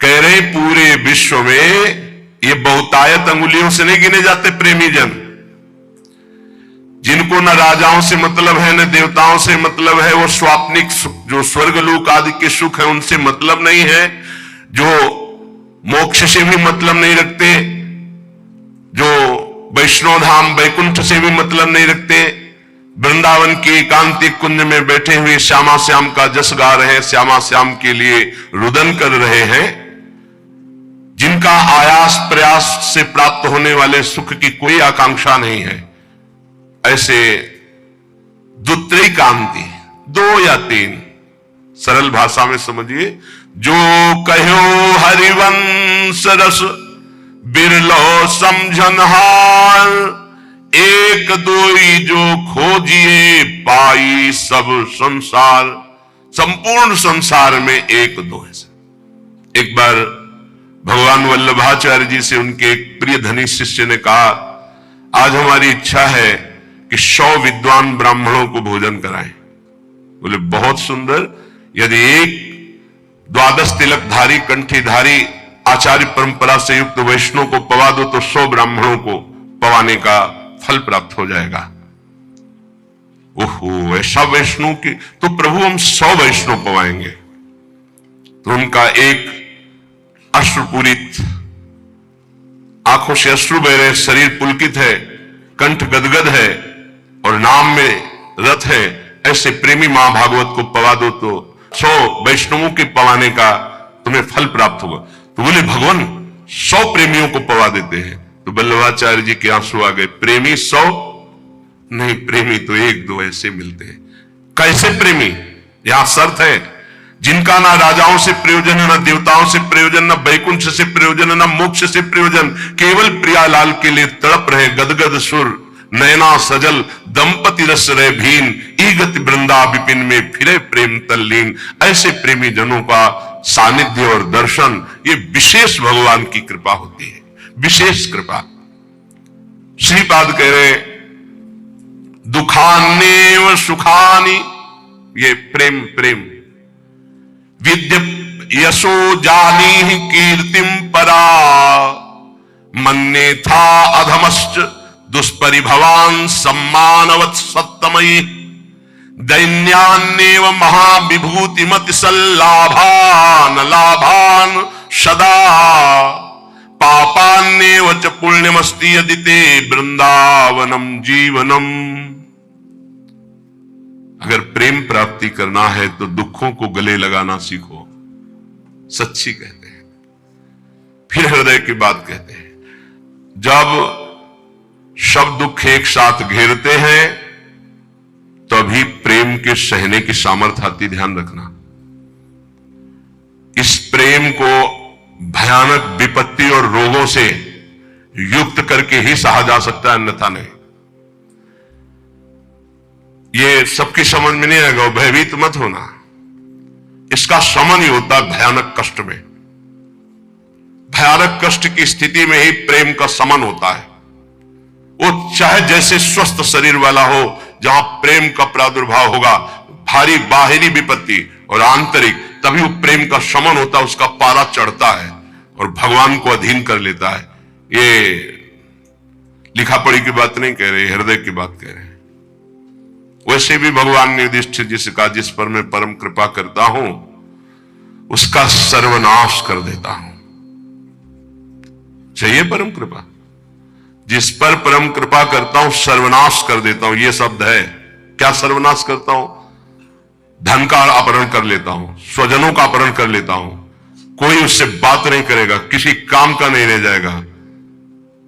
कह रहे पूरे विश्व में ये बहुतायत अंगुलियों से नहीं गिने जाते प्रेमी जन, जिनको न राजाओं से मतलब है न देवताओं से मतलब है, वो स्वाप्निक जो स्वर्गलोक आदि के सुख है उनसे मतलब नहीं है, जो मोक्ष से भी मतलब नहीं रखते, जो वैष्णव धाम वैकुंठ से भी मतलब नहीं रखते, वृंदावन के एकांतिक कुंज में बैठे हुए श्यामा श्याम का जस गा रहे हैं, श्यामा श्याम के लिए रुदन कर रहे हैं, जिनका आयास प्रयास से प्राप्त होने वाले सुख की कोई आकांक्षा नहीं है, ऐसे द्वित्रिकांति, 2 या 3, सरल भाषा में समझिए, जो कहो हरिवंश रस बिरलो समझनहार, एक दोई जो खोजिए पाई सब संसार। संपूर्ण संसार में एक दो है। एक बार भगवान वल्लभाचार्य जी से उनके एक प्रिय धनी शिष्य ने कहा, आज हमारी इच्छा है कि 100 विद्वान ब्राह्मणों को भोजन कराएं। बोले बहुत सुंदर, यदि एक 12 तिलकधारी कंठीधारी आचार्य परंपरा से युक्त वैष्णव को पवा दो तो 100 ब्राह्मणों को पवाने का फल प्राप्त हो जाएगा। ओहो, ऐसा वैष्णव की तो प्रभु हम 100 वैष्णव पवाएंगे। तो उनका एक अश्रुपूरित, आंखों से अश्रु बह रहे, शरीर पुलकित है, कंठ गदगद है और नाम में रत है, ऐसे प्रेमी महाभागवत को पवा दो तो 100 वैष्णवों के पवाने का तुम्हें फल प्राप्त होगा। तो बोले भगवान 100 प्रेमियों को पवा देते हैं। तो वल्लभाचार्य जी के आंसू आ गए, प्रेमी 100 नहीं, प्रेमी तो 1-2 ऐसे मिलते हैं। कैसे प्रेमी? यहां शर्त है, जिनका ना राजाओं से प्रयोजन है, ना देवताओं से प्रयोजन, ना वैकुंठ से प्रयोजन, ना मोक्ष से प्रयोजन, केवल प्रियालाल के लिए तड़प रहे गदगद सुर, नैना सजल दंपति रस रहे भीन, ईगति वृंदा विपिन में फिरे प्रेम तल्लीन। ऐसे प्रेमी जनों का सानिध्य और दर्शन, ये विशेष भगवान की कृपा होती है, विशेष कृपा। श्रीपाद कह रहे दुखान्नेव सुखानि, ये प्रेम प्रेम, विद्य यशो जानी कीर्तिम परा, मन्ने था अधमश्च दुष्परिभवान सम्मानवत् सत्तमयी, दैन्यान्नेव महाविभूतिमति सल्लाभान लाभान सदा, पापान्नेव च पुण्यमस्ति यदि ते वृंदावनम जीवनम। अगर प्रेम प्राप्ति करना है तो दुखों को गले लगाना सीखो, सच्ची कहते हैं। फिर हृदय की बात कहते हैं, जब सब दुख एक साथ घेरते हैं तभी प्रेम के सहने की सामर्थ्य आती, ध्यान रखना। इस प्रेम को भयानक विपत्ति और रोगों से युक्त करके ही सहा जा सकता है, अन्यथा नहीं। ये सबकी समझ में नहीं आएगा, भयभीत मत होना। इसका समन ही होता है भयानक कष्ट में। भयानक कष्ट की स्थिति में ही प्रेम का समन होता है। वो चाहे जैसे स्वस्थ शरीर वाला हो, जहां प्रेम का प्रादुर्भाव होगा, भारी बाहरी विपत्ति और आंतरिक, तभी वो प्रेम का समन होता है, उसका पारा चढ़ता है और भगवान को अधीन कर लेता है। ये लिखा पढ़ी की बात नहीं कह रहे, हृदय की बात कह रहे हैं। वैसे भी भगवान ने युधिष्ठिर जी से कहा, जिस पर मैं परम कृपा करता हूं उसका सर्वनाश कर देता हूं। चाहिए परम कृपा? जिस पर परम कृपा करता हूं सर्वनाश कर देता हूं, यह शब्द है। क्या सर्वनाश करता हूं? धन का अपहरण कर लेता हूं, स्वजनों का अपहरण कर लेता हूं, कोई उससे बात नहीं करेगा, किसी काम का नहीं रह जाएगा।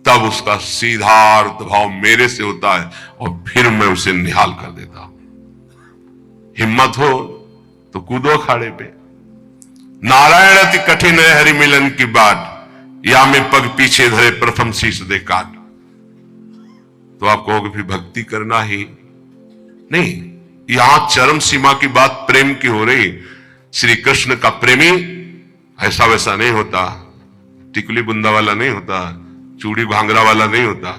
तब उसका सीधा अर्थ भाव मेरे से होता है और फिर मैं उसे निहाल कर देता हूं। हिम्मत हो तो कूदो अखाड़े पे। नारायण अति कठिन है हरि मिलन की बाट, या में पग पीछे धरे प्रथम शीश दे काट। तो आप कहोगे फिर भक्ति करना ही नहीं। यहां चरम सीमा की बात प्रेम की हो रही। श्री कृष्ण का प्रेमी ऐसा वैसा नहीं होता, टिकुली बुंदा वाला नहीं होता, चूड़ी भांगरा वाला नहीं होता,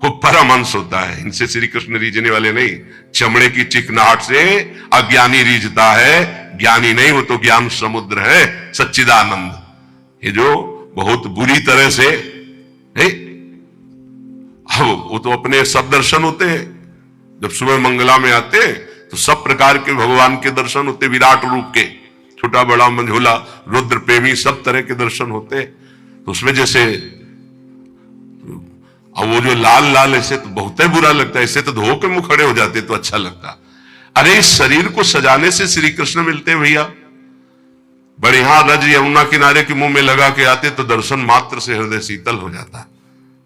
वो परमहंस होता है। इनसे श्री कृष्ण रीझने वाले नहीं। चमड़े की चिकनाहट से अज्ञानी रीझता है, ज्ञानी नहीं हो तो ज्ञान समुद्र है सच्चिदानंद। ये जो बहुत बुरी तरह से वो तो अपने सब दर्शन होते हैं। जब सुबह मंगला में आते तो सब प्रकार के भगवान के दर्शन होते, विराट रूप के, छोटा बड़ा मंझोला रुद्र प्रेमी सब तरह के दर्शन होते। तो उसमें जैसे अब वो जो लाल लाल ऐसे तो बहुत ही बुरा लगता है, ऐसे तो धो के मुंह खड़े हो जाते तो अच्छा लगता। अरे इस शरीर को सजाने से श्री कृष्ण मिलते भैया। बढ़िया रज यमुना किनारे के मुंह में लगा के आते तो दर्शन मात्र से हृदय शीतल हो जाता,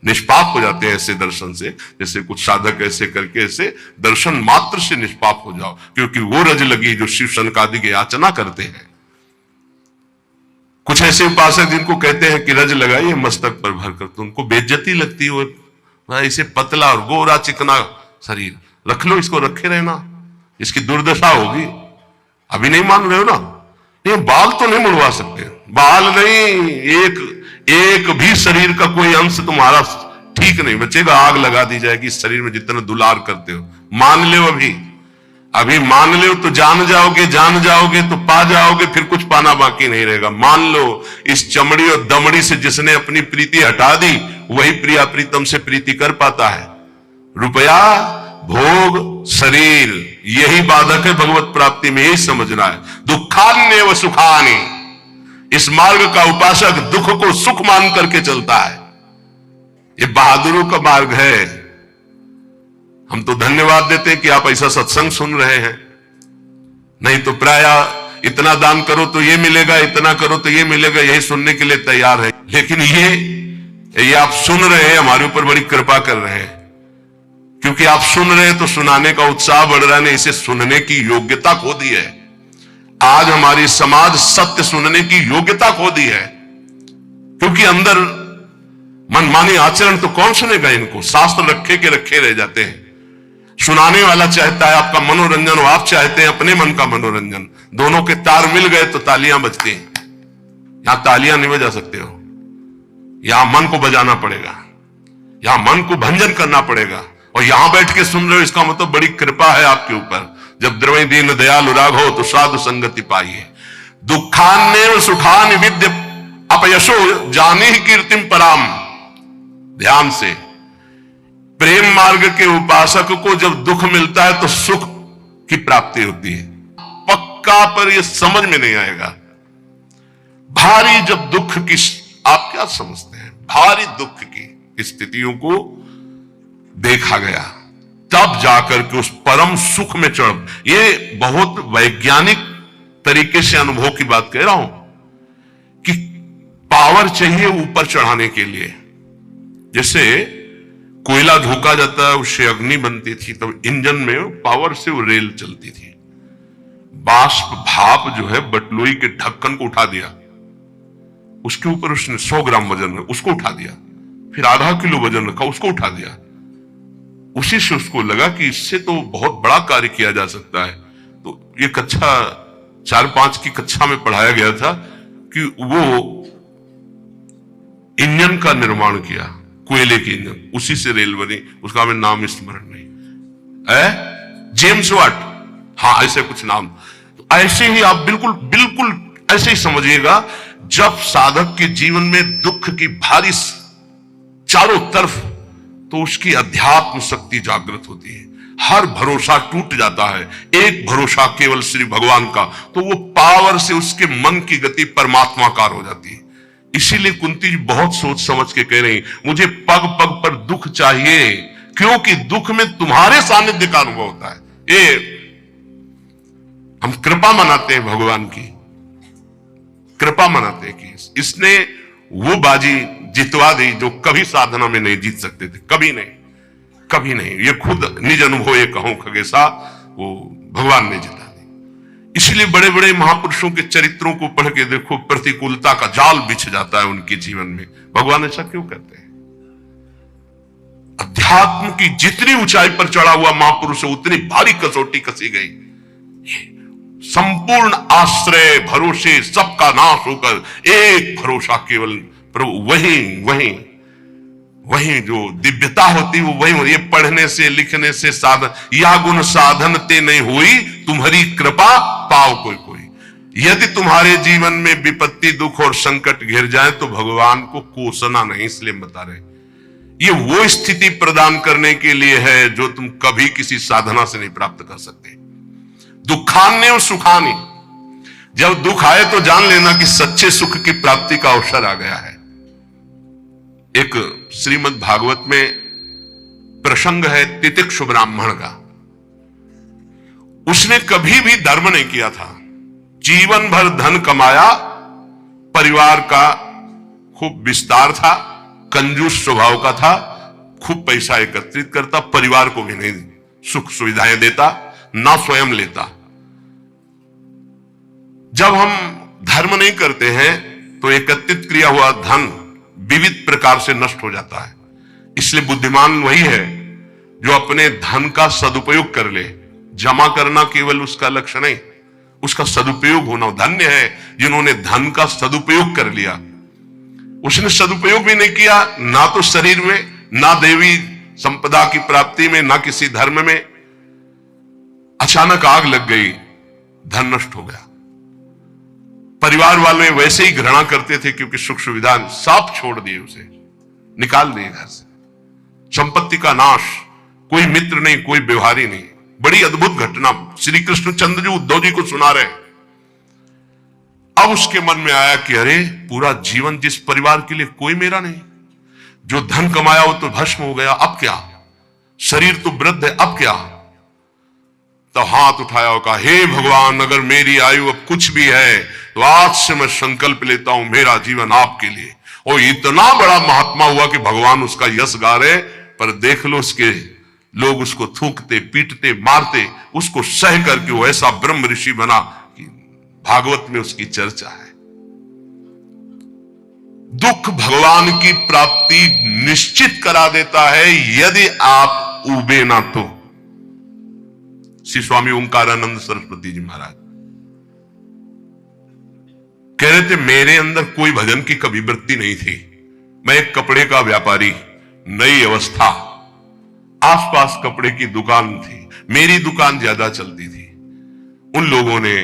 निष्पाप हो जाते हैं ऐसे दर्शन से। जैसे कुछ साधक ऐसे करके ऐसे दर्शन मात्र से निष्पाप हो जाओ, क्योंकि वो रज लगी जो शिव शनकादि की याचना करते हैं। कुछ ऐसे उपासक जिनको कहते हैं कि रज लगाइए मस्तक पर भरकर, तो उनको बेइज्जती लगती है। ऐसे पतला और गोरा चिकना शरीर रख लो, इसको रखे रहना, इसकी दुर्दशा होगी। अभी नहीं मान रहे हो ना? ये बाल तो नहीं मुड़वा सकते, बाल नहीं, एक भी शरीर का कोई अंश तुम्हारा ठीक नहीं बचेगा, आग लगा दी जाएगी इस शरीर में जितना दुलार करते हो। मान लो अभी मान लो तो जान जाओगे तो पा जाओगे, फिर कुछ पाना बाकी नहीं रहेगा। मान लो इस चमड़ी और दमड़ी से जिसने अपनी प्रीति हटा दी वही प्रिया प्रीतम से प्रीति कर पाता है। रुपया, भोग, शरीर यही बाधक है भगवत प्राप्ति में, यही समझना है। दुखान्य व सुखानि, इस मार्ग का उपासक दुख को सुख मान करके चलता है। ये बहादुरों का मार्ग है। हम तो धन्यवाद देते हैं कि आप ऐसा सत्संग सुन रहे हैं, नहीं तो प्राय इतना दान करो तो ये मिलेगा, इतना करो तो ये मिलेगा, यही सुनने के लिए तैयार है। लेकिन ये आप सुन रहे हैं, हमारे ऊपर बड़ी कृपा कर रहे हैं, क्योंकि आप सुन रहे हैं तो सुनाने का उत्साह बढ़ रहा है। इसे सुनने की योग्यता खो दी है। आज हमारी समाज सत्य सुनने की योग्यता खो दी है, क्योंकि अंदर मनमानी आचरण तो कौन सुनेगा इनको? शास्त्र रखे के रखे रह जाते हैं। सुनाने वाला चाहता है आपका मनोरंजन और आप चाहते हैं अपने मन का मनोरंजन। दोनों के तार मिल गए तो तालियां बजती हैं। यहां तालियां नहीं बजा सकते हो, यहां मन को बजाना पड़ेगा, यहां मन को भंजन करना पड़ेगा। और यहां बैठ के सुन रहे हो, इसका मतलब बड़ी कृपा है आपके ऊपर। जब द्रवै दीन दयाल राग हो तो साधु संगति पाइए। दुखान्य सुखान विद्य अपयशो जानी ही कीर्तिम पराम। ध्यान से, प्रेम मार्ग के उपासक को जब दुख मिलता है तो सुख की प्राप्ति होती है पक्का, पर यह समझ में नहीं आएगा। भारी जब दुख की, आप क्या समझते हैं, भारी दुख की स्थितियों को देखा गया, तब जाकर के उस परम सुख में चढ़। ये बहुत वैज्ञानिक तरीके से अनुभव की बात कह रहा हूं कि पावर चाहिए ऊपर चढ़ाने के लिए। जैसे कोयला धोखा जाता है, उससे अग्नि बनती थी, तब इंजन में पावर से वो रेल चलती थी। बाष्प भाप जो है बटलोई के ढक्कन को उठा दिया, उसके ऊपर उसने 100 ग्राम वजन उसको उठा दिया, फिर आधा किलो वजन रखा उसको उठा दिया। उसी से उसको लगा कि इससे तो बहुत बड़ा कार्य किया जा सकता है। तो ये कक्षा 4-5 की कक्षा में पढ़ाया गया था कि वो इंजन का निर्माण किया, कोयले की इंजन, उसी से रेल बनी। उसका हमें नाम स्मरण नहीं है, जेम्स वाट, हाँ ऐसे कुछ नाम। तो ऐसे ही आप बिल्कुल ऐसे ही समझिएगा। जब साधक के जीवन में दुख की भारी चारों तरफ, तो उसकी अध्यात्म शक्ति जागृत होती है, हर भरोसा टूट जाता है, एक भरोसा केवल श्री भगवान का, तो वो पावर से उसके मन की गति परमात्माकार हो जाती है। इसीलिए कुंती जी बहुत सोच समझ के कह रही, मुझे पग पग पर दुख चाहिए, क्योंकि दुख में तुम्हारे सानिध्य का अनुभव होता है। ये हम कृपा मनाते हैं, भगवान की कृपा मनाते हैं कि इसने वो बाजी जितवा दी जो कभी साधना में नहीं जीत सकते थे, कभी नहीं। ये खुद निज अनुभव ये कहूं खगेशा, वो भगवान ने जिता दी। इसलिए बड़े बड़े महापुरुषों के चरित्रों को पढ़ के देखो, प्रतिकूलता का जाल बिछ जाता है उनके जीवन में। भगवान ऐसा क्यों कहते हैं? अध्यात्म की जितनी ऊंचाई पर चढ़ा हुआ महापुरुष है, उतनी भारी कसौटी कसी गई। संपूर्ण आश्रय भरोसे सबका नाश होकर एक भरोसा केवल प्रभु, वही जो दिव्यता होती वो वही। ये पढ़ने से लिखने से साधन, या गुण साधन ते नहीं हुई, तुम्हारी कृपा पाओ कोई। यदि तुम्हारे जीवन में विपत्ति, दुख और संकट घिर जाए तो भगवान को कोसना नहीं, इसलिए बता रहे ये वो स्थिति प्रदान करने के लिए है जो तुम कभी किसी साधना से नहीं प्राप्त कर सकते। दुखान्य और सुखानी, जब दुख आए तो जान लेना कि सच्चे सुख की प्राप्ति का अवसर आ गया है। एक श्रीमद् भागवत में प्रसंग है तितिक्षु ब्राह्मण का। उसने कभी भी धर्म नहीं किया था, जीवन भर धन कमाया, परिवार का खूब विस्तार था, कंजूस स्वभाव का था, खूब पैसा एकत्रित करता, परिवार को भी नहीं सुख सुविधाएं देता, ना स्वयं लेता। जब हम धर्म नहीं करते हैं तो एकत्रित किया हुआ धन विविध प्रकार से नष्ट हो जाता है। इसलिए बुद्धिमान वही है जो अपने धन का सदुपयोग कर ले। जमा करना केवल उसका लक्ष्य नहीं, उसका सदुपयोग होना। धन्य है जिन्होंने धन का सदुपयोग कर लिया। उसने सदुपयोग भी नहीं किया, ना तो शरीर में, ना देवी संपदा की प्राप्ति में, ना किसी धर्म में। अचानक आग लग गई, धन नष्ट हो गया। परिवार वाले वैसे ही घृणा करते थे क्योंकि सुख सुविधा साफ छोड़ दिए, उसे निकाल दिए घर से। संपत्ति का नाश, कोई मित्र नहीं, कोई व्यवहारी नहीं। बड़ी अद्भुत घटना श्री कृष्णचंद्र जी उद्धव जी को सुना रहे। अब उसके मन में आया कि अरे, पूरा जीवन जिस परिवार के लिए कोई मेरा नहीं, जो धन कमाया वो तो भस्म हो गया, अब क्या? शरीर तो वृद्ध है, अब क्या? तो हाथ उठाया और कहा, हे भगवान, अगर मेरी आयु अब कुछ भी है तो आज से मैं संकल्प लेता हूं मेरा जीवन आपके लिए। और इतना बड़ा महात्मा हुआ कि भगवान उसका यश गा रहे, पर देख लो उसके लोग उसको थूकते, पीटते, मारते, उसको सह करके वो ऐसा ब्रह्म ऋषि बना कि भागवत में उसकी चर्चा है। दुख भगवान की प्राप्ति निश्चित करा देता है यदि आप उबे ना तो। श्री स्वामी ओंकारानंद सरस्वती जी महाराज कह रहे थे, मेरे अंदर कोई भजन की कभी वृत्ति नहीं थी। मैं एक कपड़े का व्यापारी, नई अवस्था, आसपास कपड़े की दुकान थी, मेरी दुकान ज्यादा चलती थी। उन लोगों ने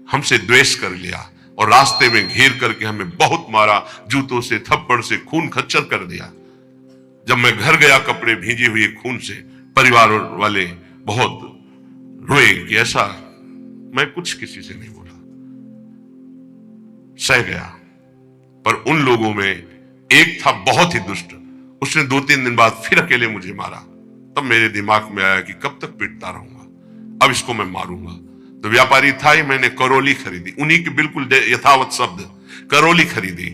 हमसे द्वेष कर लिया और रास्ते में घेर करके हमें बहुत मारा, जूतों से, थप्पड़ से, खून खच्चर कर दिया। जब मैं घर गया कपड़े भीजे हुए खून से, परिवार वाले बहुत रोए कि ऐसा। मैं कुछ किसी से नहीं बोला, सह गया। पर उन लोगों में एक था बहुत ही दुष्ट, उसने 2-3 दिन बाद फिर अकेले मुझे मारा। तब मेरे दिमाग में आया कि कब तक पीटता रहूंगा, अब इसको मैं मारूंगा। तो व्यापारी था ही, मैंने करौली खरीदी, उन्हीं के बिल्कुल यथावत शब्द, करौली खरीदी,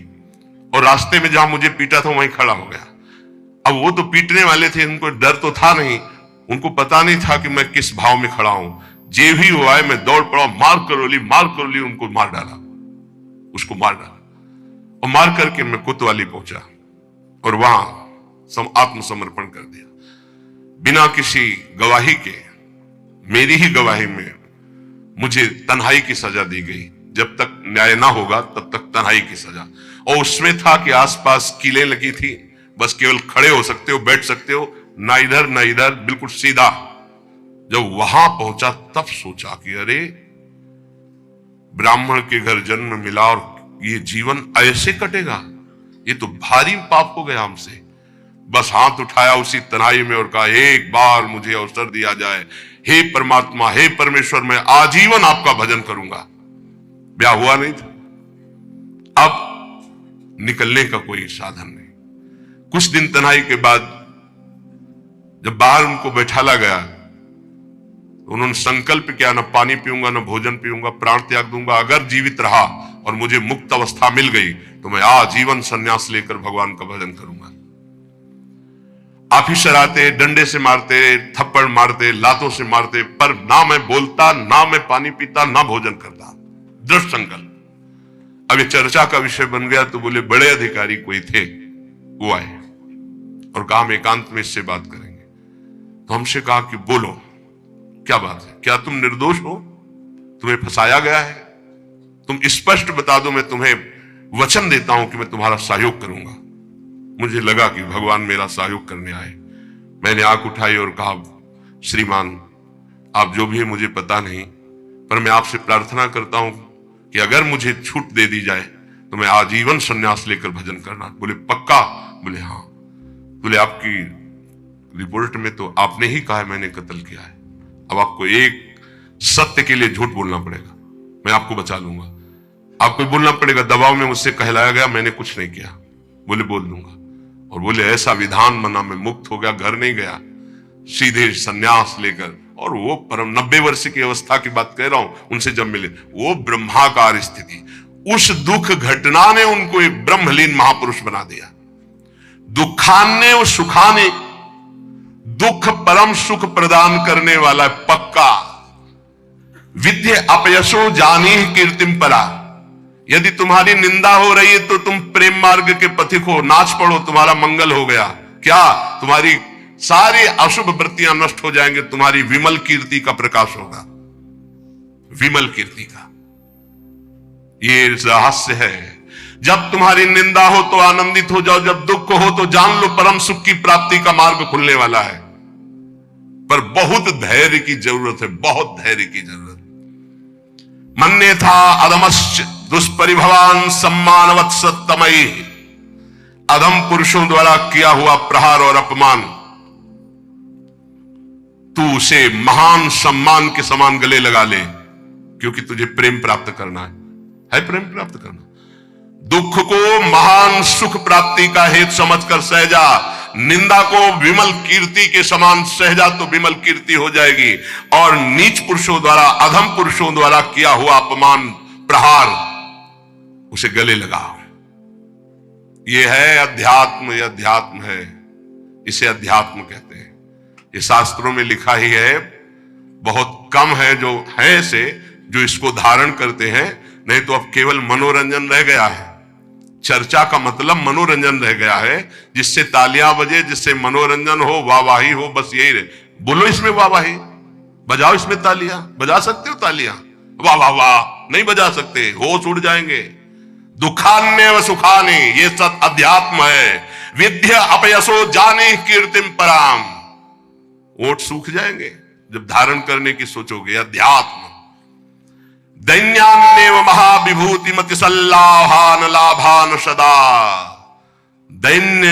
और रास्ते में जहां मुझे पीटा था वहीं खड़ा हो गया। अब वो तो पीटने वाले थे, उनको डर तो था नहीं, उनको पता नहीं था कि मैं किस भाव में खड़ा हूं। जे भी हुआ है मैं दौड़ पड़ा, मार करौली, उनको मार डाला, उसको मार डाला। और मार करके मैं कोतवाली पहुंचा और वहां आत्मसमर्पण कर दिया, बिना किसी गवाही के। मेरी ही गवाही में मुझे तन्हाई की सजा दी गई। जब तक न्याय ना होगा तब तक तन्हाई की सजा। और उसमें था कि आसपास कीलें लगी थी, बस केवल खड़े हो सकते हो, बैठ सकते हो, ना इधर ना इधर, बिल्कुल सीधा। जब वहां पहुंचा तब सोचा कि अरे, ब्राह्मण के घर जन्म मिला और ये जीवन ऐसे कटेगा, ये तो भारी पाप हो गया हमसे। बस हाथ उठाया उसी तनाई में और कहा, एक बार मुझे अवसर दिया जाए, हे परमात्मा, हे परमेश्वर, मैं आजीवन आपका भजन करूंगा। ब्याह हुआ नहीं था, अब निकलने का कोई साधन नहीं। कुछ दिन तनाई के बाद जब बाहर उनको बैठाला गया, उन्होंने संकल्प किया, न पानी पीऊंगा, न भोजन पीऊंगा, प्राण त्याग दूंगा। अगर जीवित रहा और मुझे मुक्त अवस्था मिल गई तो मैं आजीवन संन्यास लेकर भगवान का भजन करूंगा। ऑफिसर आते, डंडे से मारते, थप्पड़ मारते, लातों से मारते, पर ना मैं बोलता, ना मैं पानी पीता, ना भोजन करता। दृढ़ संकल्प। अब ये चर्चा का विषय बन गया तो बोले बड़े अधिकारी कोई थे, वो आए और कहा हम एकांत में इससे बात करेंगे। तो हमसे कहा कि बोलो, क्या बात है? क्या तुम निर्दोष हो? तुम्हें फंसाया गया है? तुम स्पष्ट बता दो, मैं तुम्हें वचन देता हूं कि मैं तुम्हारा सहयोग करूंगा। मुझे लगा कि भगवान मेरा सहयोग करने आए। मैंने आंख उठाई और कहा, श्रीमान, आप जो भी है मुझे पता नहीं, पर मैं आपसे प्रार्थना करता हूं कि अगर मुझे छूट दे दी जाए तो मैं आजीवन संन्यास लेकर भजन करना। बोले पक्का? बोले हाँ। बोले आपकी रिपोर्ट में तो आपने ही कहा है मैंने कत्ल किया है, अब आपको एक सत्य के लिए झूठ बोलना पड़ेगा, मैं आपको बचा लूंगा। आपको बोलना पड़ेगा दबाव में मुझसे कहलाया गया, मैंने कुछ नहीं किया। बोले बोल दूंगा। और बोले ऐसा विधान बना, मैं मुक्त हो गया, घर नहीं गया, सीधे सन्यास लेकर। और वो परम 90 वर्ष की अवस्था की बात कह रहा हूं, उनसे जब मिले, वो ब्रह्माकार स्थिति, उस दुख घटना ने उनको एक ब्रह्मलीन महापुरुष बना दिया। दुखान्य और सुखाने, दुख परम सुख प्रदान करने वाला पक्का। विद्य अपयशो जानी कीर्तिम परा, यदि तुम्हारी निंदा हो रही है तो तुम प्रेम मार्ग के पथिक हो, नाच पड़ो, तुम्हारा मंगल हो गया। क्या? तुम्हारी सारी अशुभ वृत्तियां नष्ट हो जाएंगे, तुम्हारी विमल कीर्ति का प्रकाश होगा, विमल कीर्ति का। ये रहस्य है। जब तुम्हारी निंदा हो तो आनंदित हो जाओ, जब दुख हो तो जान लो परम सुख की प्राप्ति का मार्ग खुलने वाला है। पर बहुत धैर्य की जरूरत है, बहुत धैर्य की जरूरत। मन्ने था अधमश्च दुष्परिभवान सम्मानवत् सत्तमयी, अधम पुरुषों द्वारा किया हुआ प्रहार और अपमान, तू उसे महान सम्मान के समान गले लगा ले, क्योंकि तुझे प्रेम प्राप्त करना है प्रेम प्राप्त करना। दुख को महान सुख प्राप्ति का हेतु समझकर सहजा, निंदा को विमल कीर्ति के समान सहजा तो विमल कीर्ति हो जाएगी। और नीच पुरुषों द्वारा, अधम पुरुषों द्वारा किया हुआ अपमान, प्रहार, उसे गले लगाओ। यह है अध्यात्म, यह अध्यात्म है, इसे अध्यात्म कहते हैं। ये शास्त्रों में लिखा ही है, बहुत कम है जो है से जो इसको धारण करते हैं, नहीं तो अब केवल मनोरंजन रह गया है। चर्चा का मतलब मनोरंजन रह गया है, जिससे तालियां बजे, जिससे मनोरंजन हो, वाहवाही हो, बस यही रहे। बोलो इसमें वाहवाही, बजाओ इसमें तालियां, बजा सकते हो तालियां? वाह वाह वाह नहीं बजा सकते, होश उड़ जाएंगे। दुखान्य व सुखाने, ये सब अध्यात्म है। विद्या अपयसो जाने कीर्तिम पराम, ओठ सूख जाएंगे जब धारण करने की सोचोगे। अध्यात्म। दैन्यान्यव महाविभूति मति सल्लाभान लाभान सदा, दैन्य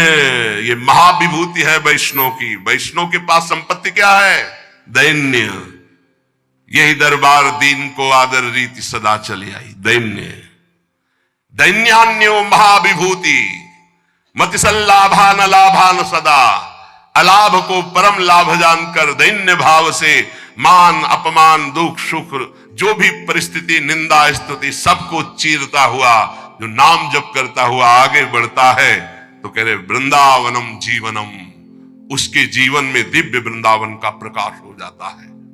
ये महाविभूति है वैष्णव की। वैष्णव के पास संपत्ति क्या है? दैन्य। यही दरबार दीन को आदर रीति सदा चली आई। दैन्य, दैन्यान्यो महाविभूति मति सल्लाभान लाभान सदा, अलाभ को परम लाभ जानकर दैन्य भाव से मान अपमान दुख सुख जो भी परिस्थिति निंदा स्तुति सबको चीरता हुआ जो नाम जप करता हुआ आगे बढ़ता है, तो कह रहे वृंदावनम जीवनम, उसके जीवन में दिव्य वृंदावन का प्रकाश हो जाता है।